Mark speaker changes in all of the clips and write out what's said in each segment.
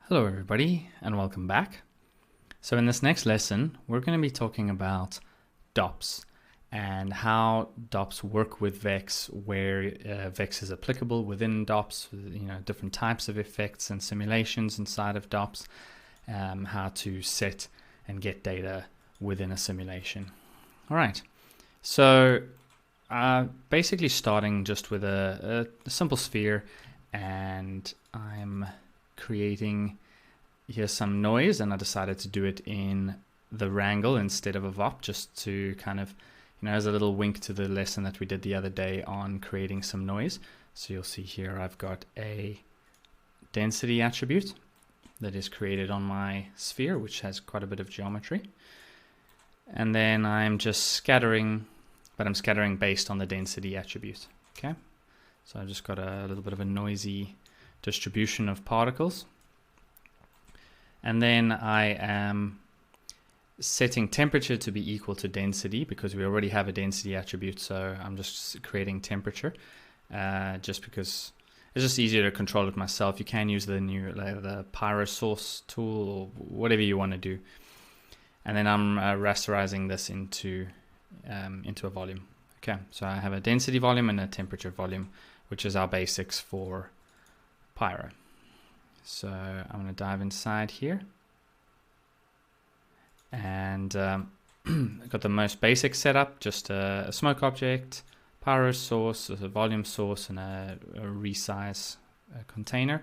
Speaker 1: Hello everybody and welcome back. So in this next lesson, we're going to be talking about DOPs and how DOPs work with VEX, where VEX is applicable within DOPs, different types of effects and simulations inside of DOPs, how to set and get data within a simulation. All right, so basically starting just with a simple sphere, and I'm creating here some noise, and I decided to do it in the Wrangle instead of a VOP, just to kind of, as a little wink to the lesson that we did the other day on creating some noise. So you'll see here I've got a density attribute that is created on my sphere, which has quite a bit of geometry. And then I'm just scattering, but I'm scattering based on the density attribute. Okay, so I've just got a little bit of a noisy distribution of particles. And then I am setting temperature to be equal to density, because we already have a density attribute. So I'm just creating temperature, just because it's just easier to control it myself. You can use the Pyro source tool or whatever you want to do. And then I'm rasterizing this into a volume. Okay, so I have a density volume and a temperature volume, which is our basics for Pyro. So I'm going to dive inside here, and I've got the most basic setup, just a smoke object, Pyro source, a volume source, and a resize container.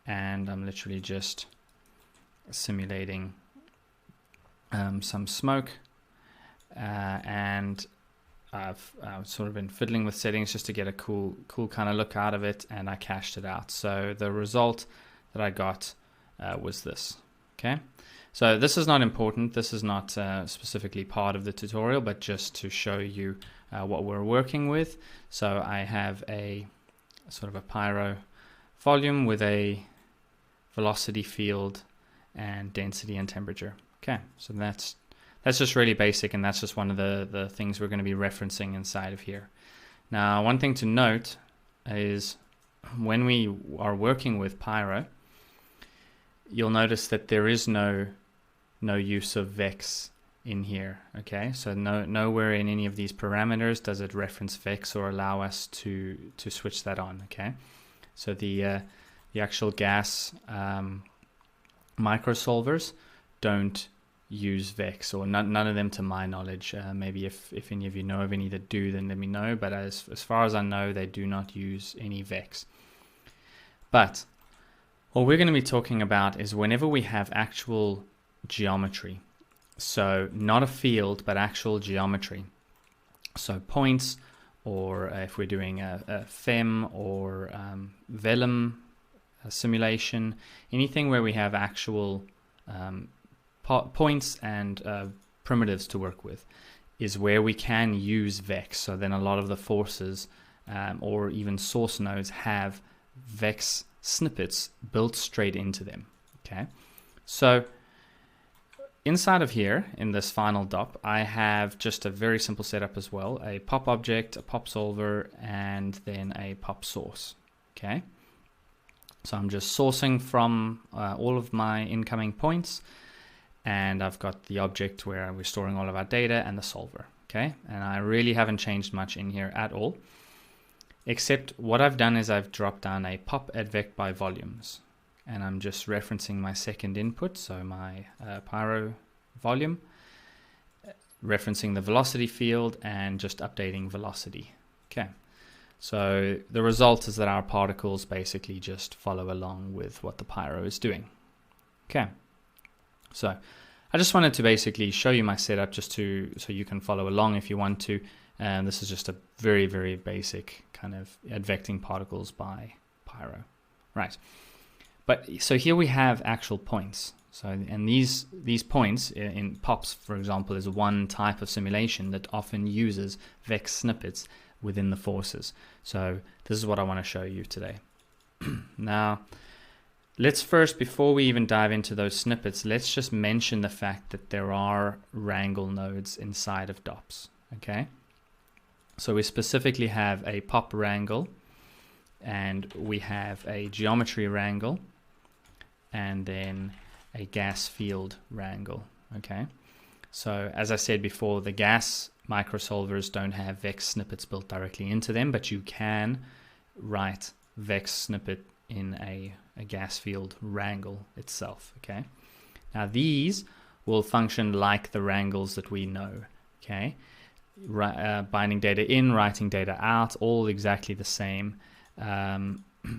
Speaker 1: And I'm literally just simulating some smoke, and I've sort of been fiddling with settings just to get a cool kind of look out of it, and I cached it out. So the result that I got was this. Okay, so this is not important. This is not specifically part of the tutorial, but just to show you what we're working with. So I have a sort of a Pyro volume with a velocity field and density and temperature. Okay, so that's just really basic, and that's just one of the things we're going to be referencing inside of here. Now, one thing to note is when we are working with Pyro, you'll notice that there is no use of VEX in here. Okay, so nowhere in any of these parameters does it reference VEX or allow us to switch that on. Okay, so the actual gas microsolvers don't use VEX, or none of them to my knowledge. Maybe if any of you know of any that do, then let me know, but as far as I know, they do not use any VEX. But what we're going to be talking about is whenever we have actual geometry, so not a field but actual geometry, so points, or if we're doing a FEM or Vellum simulation, anything where we have actual points and primitives to work with, is where we can use VEX. So then a lot of the forces or even source nodes have VEX snippets built straight into them. Okay, so inside of here in this final DOP, I have just a very simple setup as well: a pop object, a pop solver, and then a pop source. Okay, so I'm just sourcing from all of my incoming points, and I've got the object where we're storing all of our data and the solver. Okay, and I really haven't changed much in here at all, except what I've done is I've dropped down a pop advec by volumes, and I'm just referencing my second input, so my Pyro volume, referencing the velocity field and just updating velocity. Okay, so the result is that our particles basically just follow along with what the Pyro is doing. Okay, so I just wanted to basically show you my setup, just so you can follow along if you want to. And this is just a very, very basic kind of advecting particles by Pyro. Right. But so here we have actual points. So, and these points in POPs, for example, is one type of simulation that often uses VEX snippets within the forces. So this is what I want to show you today. Now, let's first, before we even dive into those snippets, let's just mention the fact that there are Wrangle nodes inside of DOPs. Okay. So we specifically have a pop Wrangle, and we have a geometry Wrangle, and then a gas field wrangle. Okay, so as I said before, the gas microsolvers don't have vex snippets built directly into them, but you can write vex snippet in a gas field wrangle itself. Okay, now these will function like the wrangles that we know. Okay, binding data in, writing data out, all exactly the same,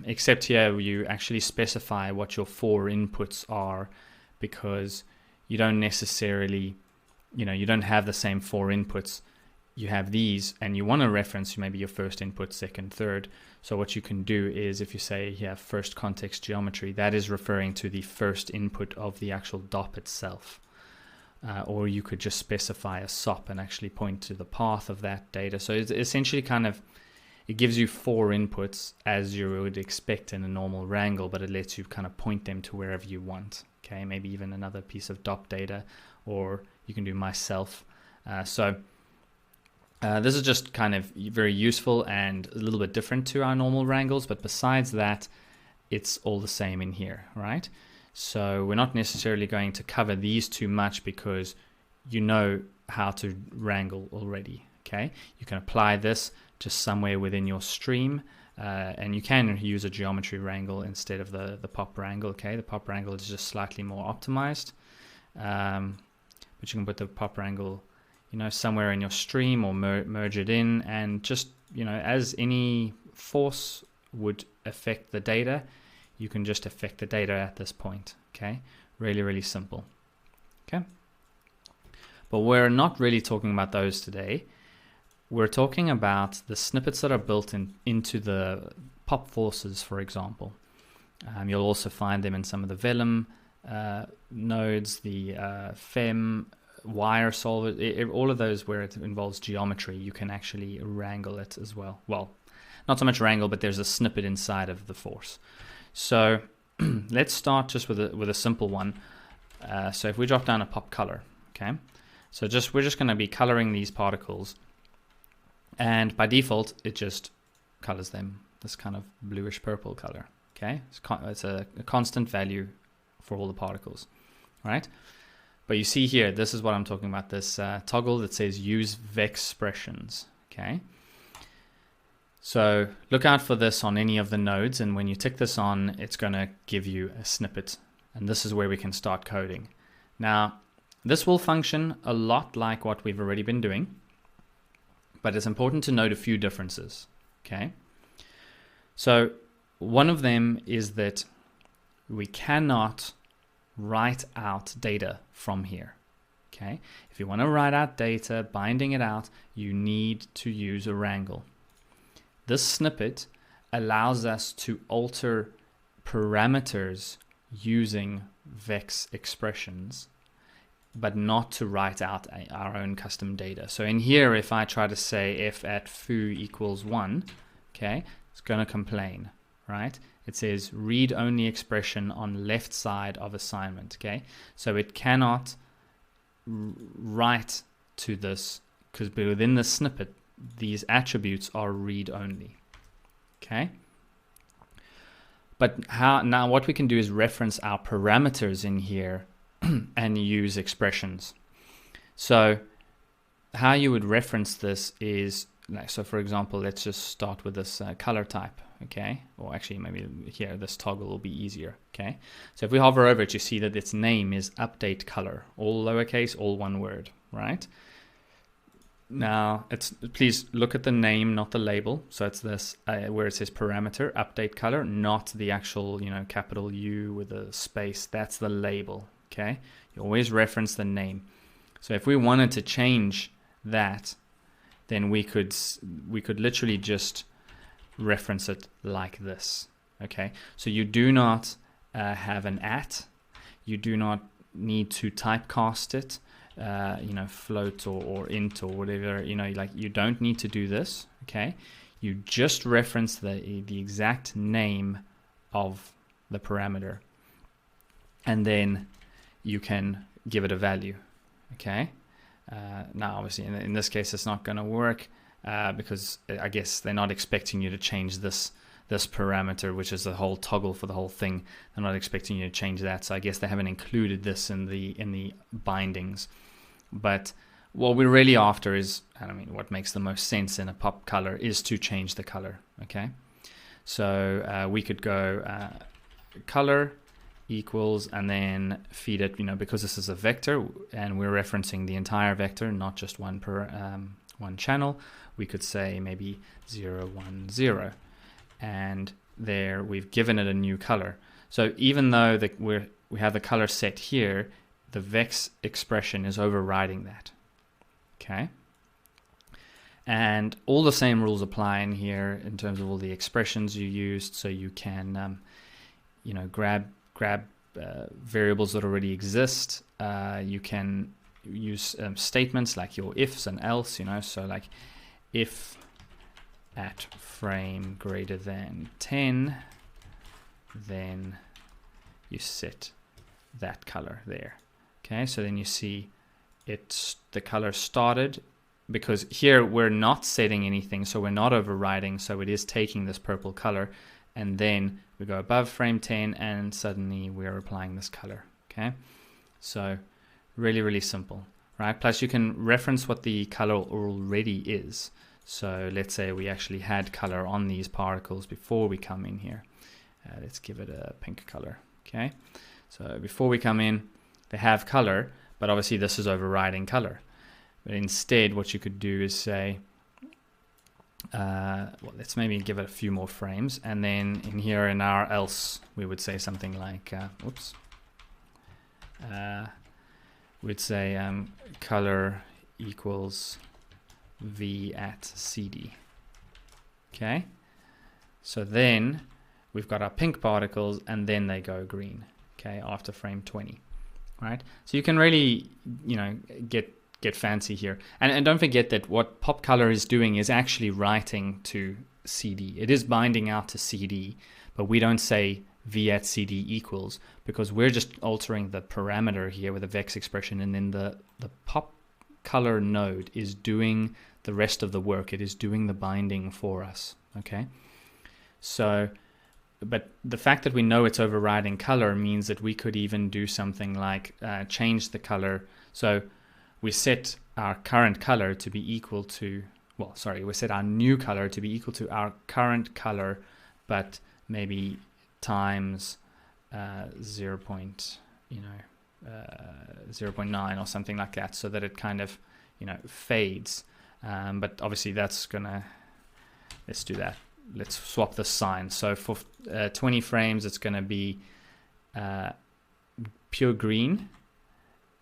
Speaker 1: except here you actually specify what your 4 inputs are, because you don't necessarily, you don't have the same 4 inputs. You have these, and you want to reference maybe your first input, second, third. So what you can do is, if you say here first context geometry, that is referring to the first input of the actual DOP itself. Or you could just specify a SOP and actually point to the path of that data. So it's essentially it gives you 4 inputs as you would expect in a normal wrangle, but it lets you kind of point them to wherever you want. Okay, maybe even another piece of DOP data, or you can do myself. This is just kind of very useful and a little bit different to our normal wrangles, but besides that, it's all the same in here, right? So we're not necessarily going to cover these too much because you know how to wrangle already. Okay, you can apply this just somewhere within your stream, and you can use a geometry wrangle instead of the pop wrangle. Okay, the pop wrangle is just slightly more optimized, but you can put the pop wrangle, somewhere in your stream or merge it in, and just as any force would affect the data, you can just affect the data at this point. Okay, really, really simple. Okay, but we're not really talking about those today. We're talking about the snippets that are built into the pop forces, for example. You'll also find them in some of the Vellum nodes, the FEM wire solver, all of those where it involves geometry. You can actually wrangle it as well. Well, not so much wrangle, but there's a snippet inside of the force. So let's start just with a simple one. So if we drop down a pop color, okay, so we're just going to be coloring these particles, and by default it just colors them this kind of bluish purple color. Okay, it's a constant value for all the particles, right? But you see here, this is what I'm talking about, this toggle that says use Vexpressions. Okay, so look out for this on any of the nodes, and when you tick this on, it's going to give you a snippet, and this is where we can start coding. Now, this will function a lot like what we've already been doing, but it's important to note a few differences. Okay, so one of them is that we cannot write out data from here. Okay, if you want to write out data, binding it out, you need to use a wrangle. This snippet allows us to alter parameters using vex expressions, but not to write out our own custom data. So in here, if I try to say f at foo equals 1, okay, it's going to complain, right? It says read only expression on left side of assignment. Okay, so it cannot write to this because within the snippet these attributes are read only. Okay, but now what we can do is reference our parameters in here and use expressions. So how you would reference this is, so for example, let's just start with this color type. Okay, or actually maybe here this toggle will be easier. Okay, so if we hover over it, you see that its name is update color, all lowercase, all one word, right? Now please look at the name, not the label. So it's this where it says parameter update color, not the actual capital U with a space. That's the label. Okay, you always reference the name. So if we wanted to change that, then we could literally just reference it like this. Okay, so you do not have an at, you do not need to typecast it, float or int or whatever, you don't need to do this. Okay, you just reference the exact name of the parameter, and then you can give it a value. Okay, now obviously in this case it's not going to work because I guess they're not expecting you to change this this parameter, which is the whole toggle for the whole thing. They're not expecting you to change that, so I guess they haven't included this in the bindings. But what we're really after is, I mean, what makes the most sense in a pop color is to change the color. Okay, so we could go color equals and then feed it, because this is a vector and we're referencing the entire vector, not just one channel. We could say maybe 0, 1, 0, and there we've given it a new color. So even though we have the color set here, the vex expression is overriding that. Okay, and all the same rules apply in here in terms of all the expressions you used. So you can grab variables that already exist. You can use statements like your ifs and else, so like if at frame greater than 10, then you set that color there. Okay, so then you see the color started, because here we're not setting anything, so we're not overriding, so it is taking this purple color, and then we go above frame 10 and suddenly we're applying this color. Okay, so really, really simple, right? Plus you can reference what the color already is. So let's say we actually had color on these particles before we come in here. Let's give it a pink color. Okay, so before we come in, they have color, but obviously this is overriding color. But instead what you could do is say, let's maybe give it a few more frames, and then in here in our else we would say something like we'd say color equals v at cd. Okay, so then we've got our pink particles and then they go green, okay, after frame 20, right? So you can really get fancy here, and don't forget that what pop color is doing is actually writing to CD. It is binding out to CD, but we don't say v at CD equals, because we're just altering the parameter here with a vex expression, and then the pop color node is doing the rest of the work. It is doing the binding for us. Okay, so but the fact that we know it's overriding color means that we could even do something like change the color. So we set our current color to be equal to, we set our new color to be equal to our current color, but maybe times 0.9 or something like that, so that it kind of fades. But obviously that's gonna, let's do that. Let's swap the sign. So for 20 frames it's gonna be pure green,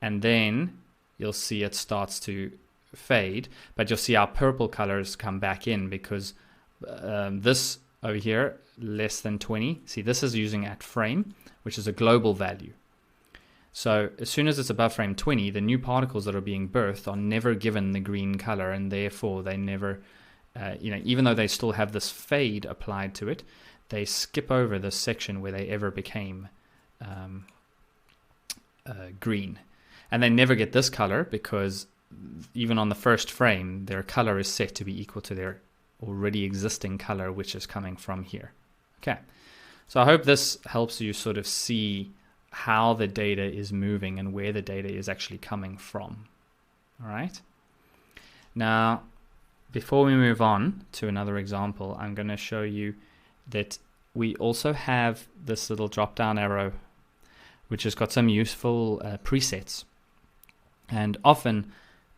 Speaker 1: and then you'll see it starts to fade, but you'll see our purple colors come back in, because this over here, less than 20, see this is using at frame, which is a global value. So as soon as it's above frame 20, the new particles that are being birthed are never given the green color, and therefore they never, even though they still have this fade applied to it, they skip over this section where they ever became green. And they never get this color, because even on the first frame, their color is set to be equal to their already existing color, which is coming from here. Okay, so I hope this helps you sort of see how the data is moving and where the data is actually coming from. All right. Now, before we move on to another example, I'm going to show you that we also have this little drop-down arrow, which has got some useful presets. And often,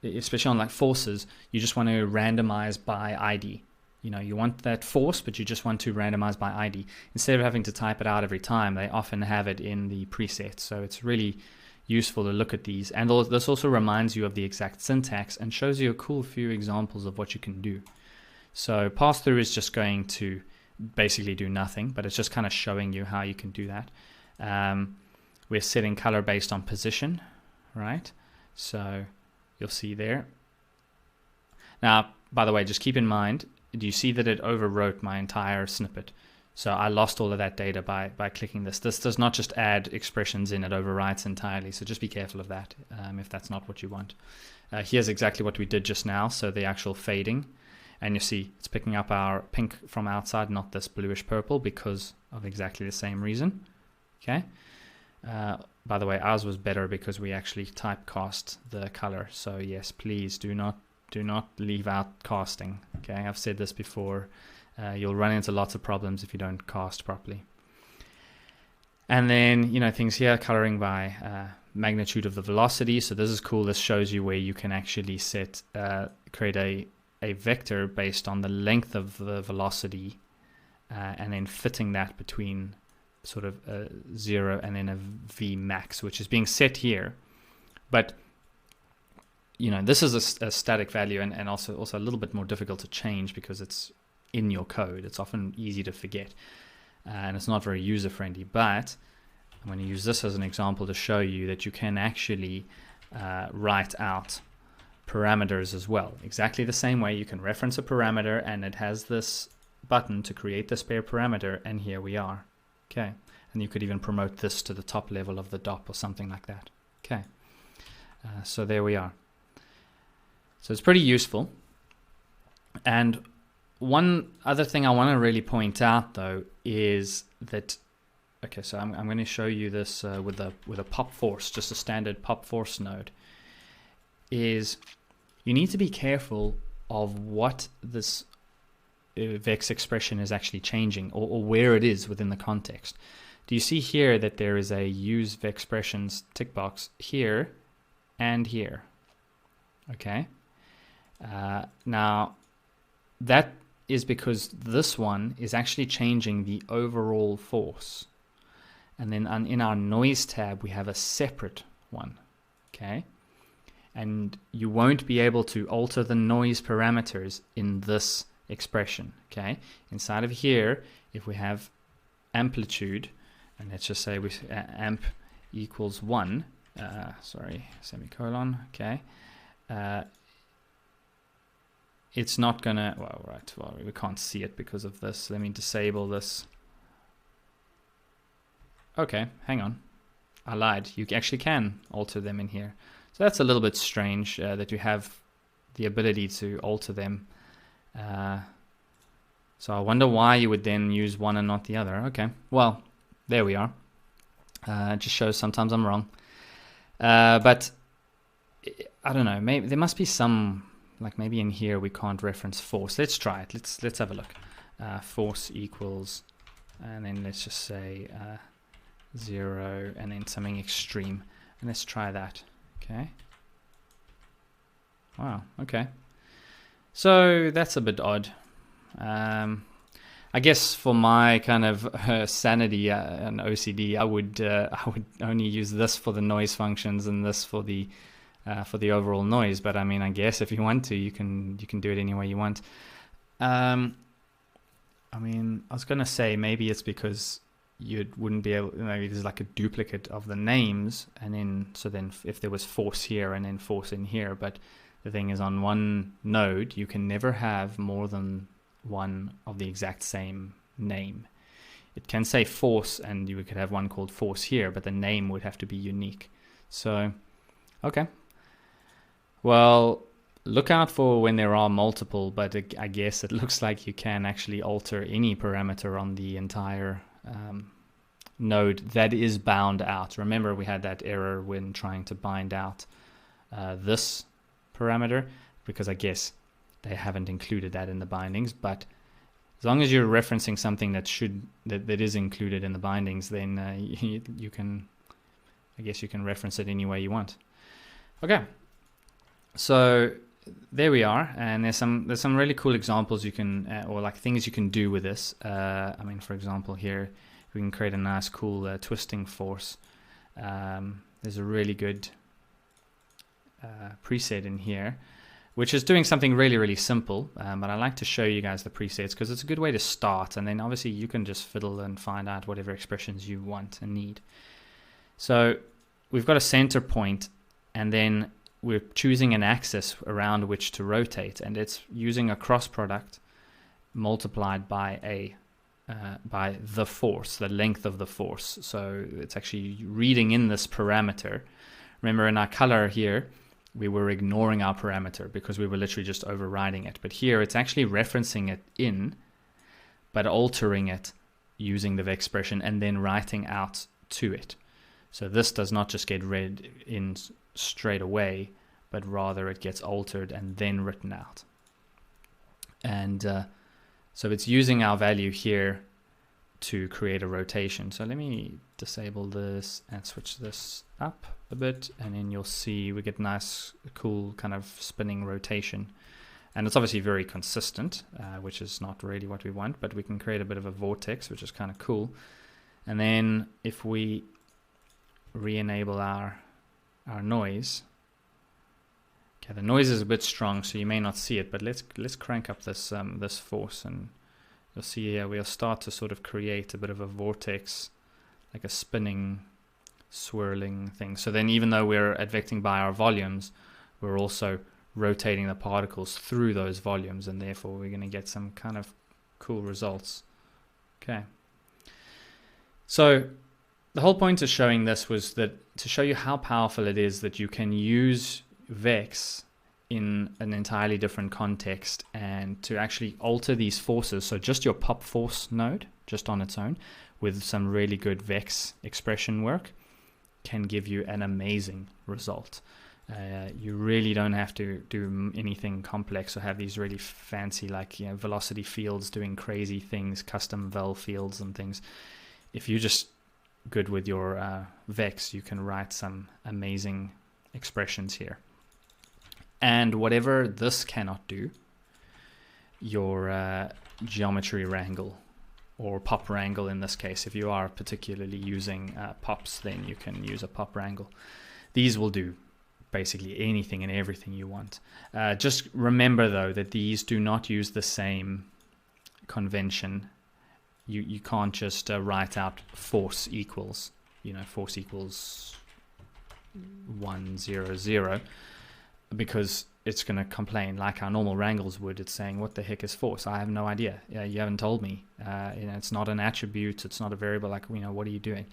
Speaker 1: especially on like forces, you just want to randomize by ID. You want that force, but you just want to randomize by ID. Instead of having to type it out every time, they often have it in the presets. So it's really useful to look at these. And this also reminds you of the exact syntax and shows you a cool few examples of what you can do. So pass through is just going to basically do nothing, but it's just kind of showing you how you can do that. We're setting color based on position, right? So you'll see there. Now, by the way, just keep in mind, do you see that it overwrote my entire snippet? So I lost all of that data by clicking this. This does not just add expressions in, it overwrites entirely. So just be careful of that if that's not what you want. Here's exactly what we did just now. So the actual fading. And you see it's picking up our pink from outside, not this bluish purple, because of exactly the same reason. Okay. By the way, ours was better because we actually typecast the color. So yes, please do not leave out casting. Okay, I've said this before. You'll run into lots of problems if you don't cast properly. And then, you know, things here, coloring by magnitude of the velocity. So this is cool. This shows you where you can actually create a vector based on the length of the velocity, and then fitting that between sort of a 0 and then a v max, which is being set here. But you know, this is a static value, and also a little bit more difficult to change because it's in your code. It's often easy to forget, and it's not very user friendly. But I'm going to use this as an example to show you that you can actually write out parameters as well. Exactly the same way you can reference a parameter, and it has this button to create the spare parameter, and here we are. Okay, and you could even promote this to the top level of the DOP or something like that. Okay, so there we are. So it's pretty useful. And one other thing I want to really point out though is that, okay, so I'm going to show you this with a pop force, just a standard pop force node, is you need to be careful of what this Vex expression is actually changing, or where it is within the context. Do you see here that there is a use Vex expressions tick box here and here? Okay. Now that is because this one is actually changing the overall force, and then in our noise tab we have a separate one. Okay, and you won't be able to alter the noise parameters in this expression. Okay, inside of here, if we have amplitude, and let's just say we amp equals 1, semicolon. Okay, it's not gonna, well, we can't see it because of this. Let me disable this. Okay, hang on, I lied. You actually can alter them in here. So that's a little bit strange that you have the ability to alter them. So I wonder why you would then use one and not the other. Okay, well, there we are. It just shows sometimes I'm wrong. But I don't know, maybe there must be some, like maybe in here we can't reference force. Let's try it. Let's have a look. Force equals, and then let's just say 0 and then something extreme. And let's try that. Okay. Wow, okay. So that's a bit odd. I guess for my kind of sanity and OCD, I would only use this for the noise functions and this for the overall noise. But I mean, I guess if you want to, you can do it any way you want. I mean, I was gonna say maybe it's because you wouldn't be able, maybe there's like a duplicate of the names, and then if there was force here and then force in here, but the thing is, on one node you can never have more than one of the exact same name. It can say force, and you could have one called force here, but the name would have to be unique. So, okay. Well, look out for when there are multiple, but I guess it looks like you can actually alter any parameter on the entire node that is bound out. Remember, we had that error when trying to bind out this parameter, because I guess they haven't included that in the bindings. But as long as you're referencing something that is included in the bindings, then you can, I guess you can reference it any way you want. Okay, so there we are, and there's some really cool examples you can or like things you can do with this. I mean, for example, here we can create a nice cool twisting force. There's a really good preset in here, which is doing something really, really simple, but I like to show you guys the presets because it's a good way to start, and then obviously you can just fiddle and find out whatever expressions you want and need. So we've got a center point, and then we're choosing an axis around which to rotate, and it's using a cross product multiplied by by the force, the length of the force. So it's actually reading in this parameter. Remember, in our color here, we were ignoring our parameter because we were literally just overriding it. But here it's actually referencing it in, but altering it using the vex expression and then writing out to it. So this does not just get read in straight away, but rather it gets altered and then written out. And so it's using our value here to create a rotation. So let me disable this and switch this up a bit, and then you'll see we get nice, cool kind of spinning rotation. And it's obviously very consistent, which is not really what we want, but we can create a bit of a vortex, which is kind of cool. And then if we re-enable our noise, okay, the noise is a bit strong, so you may not see it, but let's crank up this this force, and you'll see here we'll start to sort of create a bit of a vortex, like a spinning, swirling thing. So then even though we're advecting by our volumes, we're also rotating the particles through those volumes, and therefore we're going to get some kind of cool results. Okay. So the whole point of showing this was that to show you how powerful it is that you can use Vex in an entirely different context and to actually alter these forces. So just your pop force node, just on its own, with some really good Vex expression work, can give you an amazing result. You really don't have to do anything complex or have these really fancy, like, you know, velocity fields doing crazy things, custom vel fields and things. If you're just good with your Vex, you can write some amazing expressions here. And whatever this cannot do, your geometry wrangle or pop wrangle in this case, if you are particularly using pops, then you can use a pop wrangle. These will do basically anything and everything you want. Just remember though that these do not use the same convention. You can't just write out force equals, you know, force equals 1, 0, 0, because it's going to complain like our normal wrangles would. It's saying, what the heck is force? I have no idea. You haven't told me. You know, it's not an attribute. It's not a variable. Like, you know, what are you doing?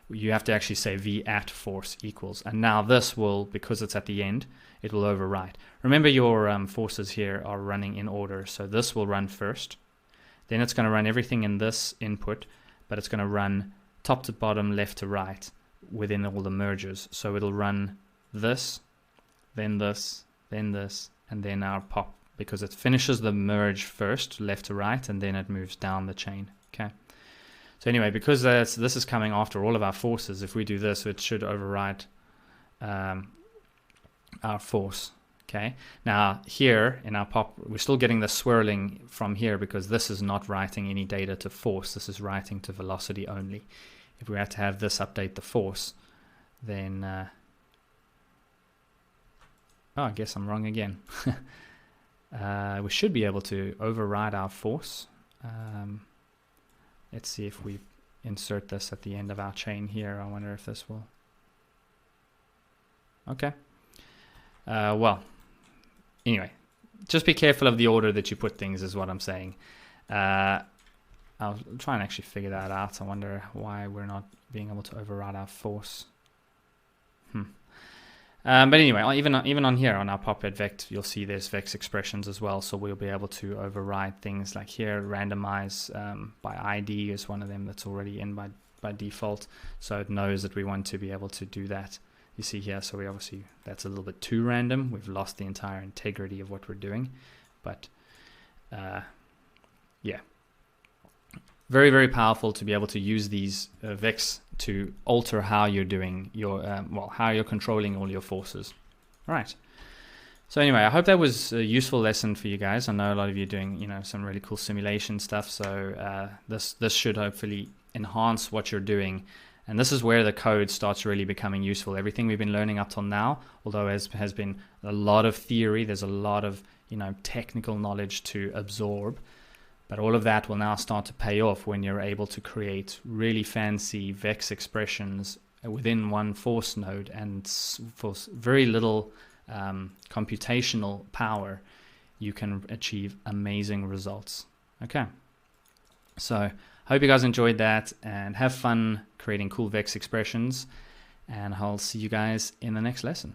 Speaker 1: You have to actually say v at force equals. And now this will, because it's at the end, it will overwrite. Remember your forces here are running in order. So this will run first. Then it's going to run everything in this input, but it's going to run top to bottom, left to right within all the mergers. So it'll run this, then this, then this, and then our pop, because it finishes the merge first, left to right, and then it moves down the chain. Okay. So anyway, because this is coming after all of our forces, if we do this, it should override our force. Okay. Now here in our pop, we're still getting the swirling from here because this is not writing any data to force. This is writing to velocity only. If we had to have this update the force, then oh, I guess I'm wrong again. We should be able to override our force. Let's see if we insert this at the end of our chain here. I wonder if this will. Okay. Well, anyway, just be careful of the order that you put things is what I'm saying. I'll try and actually figure that out. I wonder why we're not being able to override our force. But anyway, even on here on our pop advect, you'll see there's Vex expressions as well. So we'll be able to override things like here, randomize by ID is one of them that's already in by default. So it knows that we want to be able to do that. You see here, so we obviously, that's a little bit too random. We've lost the entire integrity of what we're doing. But yeah, very, very powerful to be able to use these Vex to alter how you're doing your, how you're controlling all your forces. All right. So anyway, I hope that was a useful lesson for you guys. I know a lot of you are doing, you know, some really cool simulation stuff. So this should hopefully enhance what you're doing. And this is where the code starts really becoming useful. Everything we've been learning up till now, although has been a lot of theory, there's a lot of, you know, technical knowledge to absorb. But all of that will now start to pay off when you're able to create really fancy Vex expressions within one force node, and for very little computational power, you can achieve amazing results. Okay. So hope you guys enjoyed that and have fun creating cool Vex expressions, and I'll see you guys in the next lesson.